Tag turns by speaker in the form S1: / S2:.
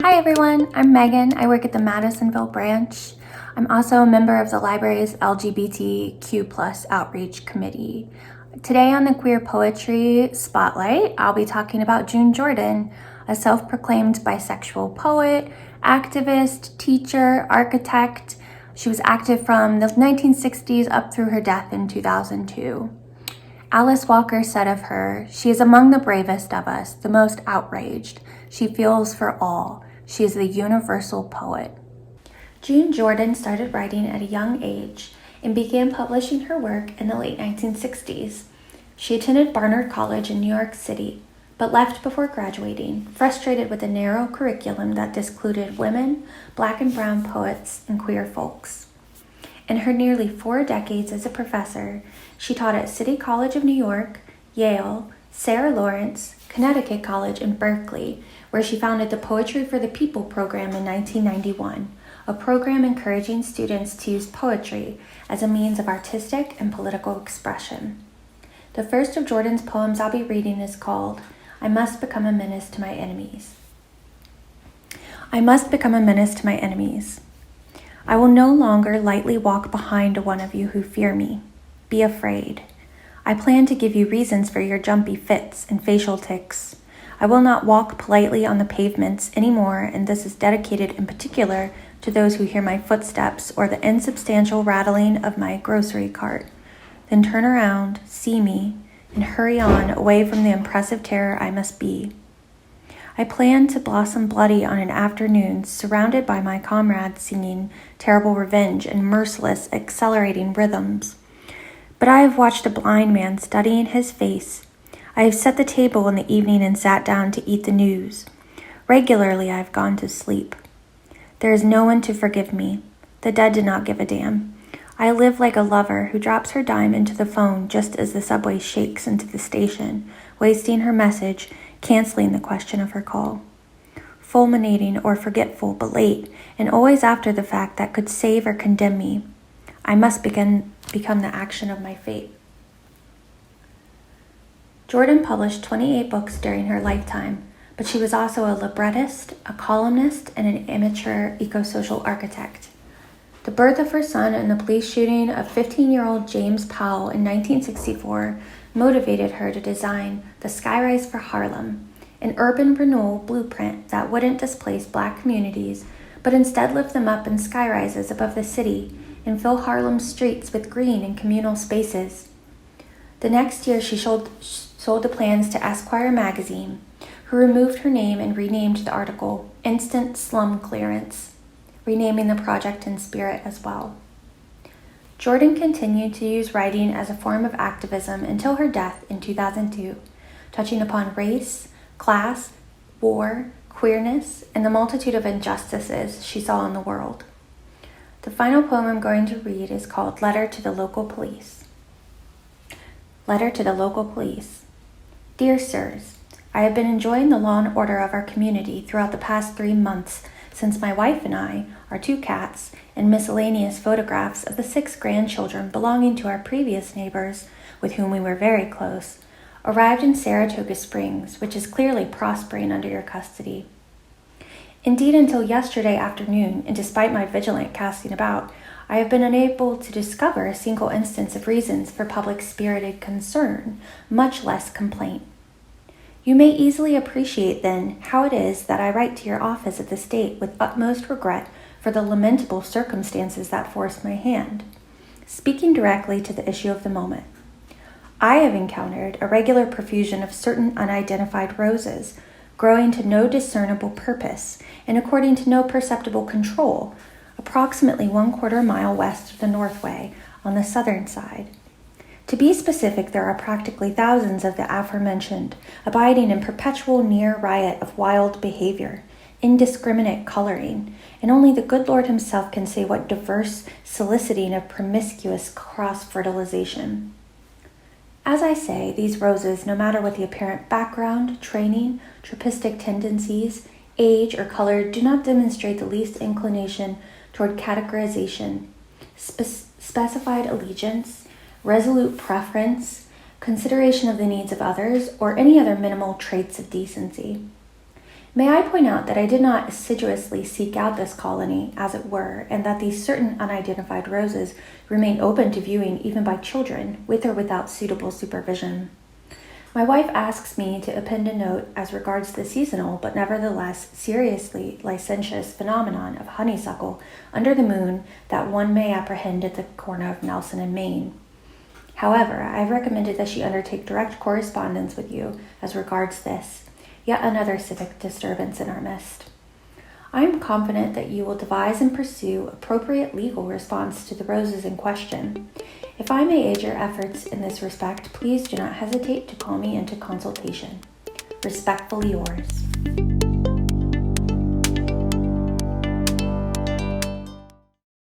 S1: Hi everyone, I'm Megan. I work at the Madisonville branch. I'm also a member of the library's LGBTQ plus outreach committee. Today on the Queer Poetry Spotlight, I'll be talking about June Jordan, a self-proclaimed bisexual poet, activist, teacher, architect. She was active from the 1960s up through her death in 2002. Alice Walker said of her, "She is among the bravest of us, the most outraged. She feels for all. She is the universal poet." June Jordan started writing at a young age and began publishing her work in the late 1960s. She attended Barnard College in New York City, but left before graduating, frustrated with a narrow curriculum that discluded women, Black and brown poets, and queer folks. In her nearly 4 decades as a professor, she taught at City College of New York, Yale, Sarah Lawrence, Connecticut College, and Berkeley, where she founded the Poetry for the People program in 1991, a program encouraging students to use poetry as a means of artistic and political expression. The first of Jordan's poems I'll be reading is called "I Must Become a Menace to My Enemies." I must become a menace to my enemies. I will no longer lightly walk behind one of you who fear me. Be afraid. I plan to give you reasons for your jumpy fits and facial tics. I will not walk politely on the pavements anymore, and this is dedicated in particular to those who hear my footsteps or the insubstantial rattling of my grocery cart. Then turn around, see me, and hurry on away from the impressive terror I must be. I plan to blossom bloody on an afternoon, surrounded by my comrades singing terrible revenge and merciless, accelerating rhythms. But I have watched a blind man studying his face. I have set the table in the evening and sat down to eat the news. Regularly I have gone to sleep. There is no one to forgive me. The dead did not give a damn. I live like a lover who drops her dime into the phone just as the subway shakes into the station, wasting her message, canceling the question of her call. Fulminating or forgetful, but late, and always after the fact that could save or condemn me. I must become the action of my fate. Jordan published 28 books during her lifetime, but she was also a librettist, a columnist, and an amateur eco-social architect. The birth of her son and the police shooting of 15-year-old James Powell in 1964 motivated her to design the Skyrise for Harlem, an urban renewal blueprint that wouldn't displace Black communities, but instead lift them up in skyrises above the city and fill Harlem's streets with green and communal spaces. The next year, she sold the plans to Esquire magazine, who removed her name and renamed the article "Instant Slum Clearance," renaming the project in spirit as well. Jordan continued to use writing as a form of activism until her death in 2002, touching upon race, class, war, queerness, and the multitude of injustices she saw in the world. The final poem I'm going to read is called Letter to the Local Police. Letter to the Local Police. Dear Sirs, I have been enjoying the law and order of our community throughout the past 3 months since my wife and I, our 2 cats, and miscellaneous photographs of the 6 grandchildren belonging to our previous neighbors, with whom we were very close, arrived in Saratoga Springs, which is clearly prospering under your custody. Indeed, until yesterday afternoon, and despite my vigilant casting about, I have been unable to discover a single instance of reasons for public-spirited concern, much less complaint. You may easily appreciate, then, how it is that I write to your office at this date with utmost regret for the lamentable circumstances that forced my hand. Speaking directly to the issue of the moment, I have encountered a regular profusion of certain unidentified roses, growing to no discernible purpose and according to no perceptible control, approximately 1/4 mile west of the Northway on the southern side. To be specific, there are practically thousands of the aforementioned, abiding in perpetual near riot of wild behavior, indiscriminate coloring, and only the good Lord himself can say what diverse soliciting of promiscuous cross-fertilization. As I say, these roses, no matter what the apparent background, training, tropistic tendencies, age, or color, do not demonstrate the least inclination toward categorization, specified allegiance, resolute preference, consideration of the needs of others, or any other minimal traits of decency. May I point out that I did not assiduously seek out this colony, as it were, and that these certain unidentified roses remain open to viewing even by children, with or without suitable supervision. My wife asks me to append a note as regards the seasonal, but nevertheless seriously licentious phenomenon of honeysuckle under the moon that one may apprehend at the corner of Nelson and Main. However, I have recommended that she undertake direct correspondence with you as regards this, yet another civic disturbance in our midst. I am confident that you will devise and pursue appropriate legal response to the roses in question. If I may aid your efforts in this respect, please do not hesitate to call me into consultation. Respectfully yours.